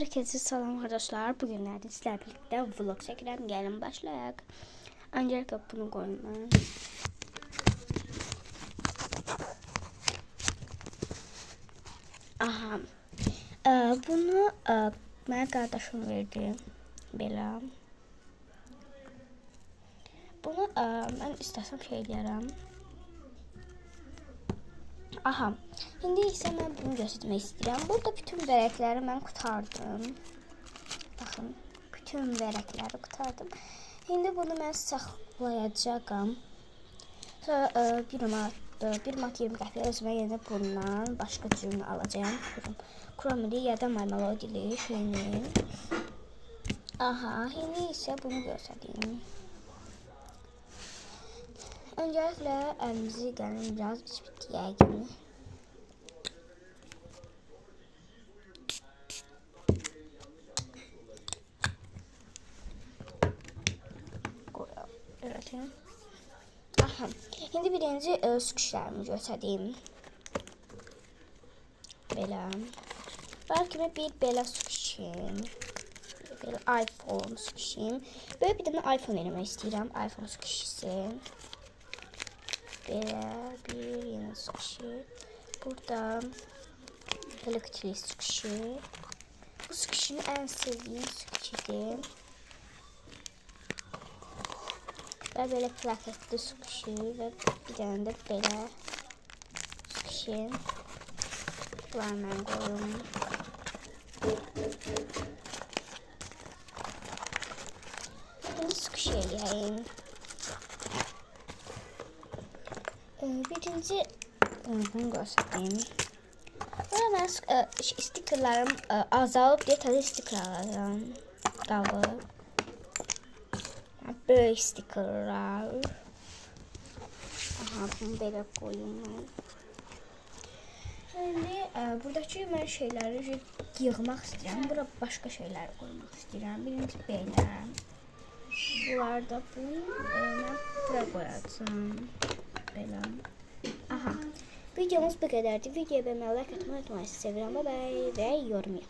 Herkese salam arkadaşlar. Bugünlerde sizlerle birlikte vlog çekelim. Gelin başlayalım. Öncelikle bunu koyayım. Aha. Bunu bana kardeşim verdi. Belə. Bunu ben istesem şey eləyərəm. Aha. İndi isə mən bunu göstermek istiyorum. Burada bütün vərəqləri mən qurtardım. Baxın, bütün vərəqləri qurtardım. İndi bunu mən saxlayacağam. Sonra 1 manat 20 qəpiyə özümə yenə bundan başqa cürünü alacağım. Kromili ya da melodili şeyini. Aha, indi isə bunu göstereyim. Öncelikle elimizi gəlin biraz içbitiyək kimi. Evet. Aha. Şimdi birinci sıkışlarımı göstereyim. Belə. Belki bir belə sıkışayım. Belə iPhone sıkışayım. Böyle bir tane iPhone eləmək istəyirəm. iPhone sıkışısı. Belə bir yeni sıkışı. Burada elektrik sıkışı. Bu sıkışın en sevdiğim sıkışıdır. Ve böyle plaketli sıkışı ve bir tane de böyle sıkışı var ben koyuyorum. Şimdi sıkışı eləyəyim. Birinci bunu göstereyim. Burada ben stikerlerim azalıb deyə təzə stikerlerden qalıb. Böyük stikerler. Aha, bunu belə koyayım. Şimdi buradaki ben şeyleri yığmaq istəyirəm. Bura başqa şeyler koymaq istəyirəm. Birinci belə. Bunlar da bunu mən bura qoyacağım. Belə. Aha. Videomuz bu kadardı. Videoya beğenmeyi, like atmayı unutmayın. Seviyorum. Bye bye ve yorum yapın.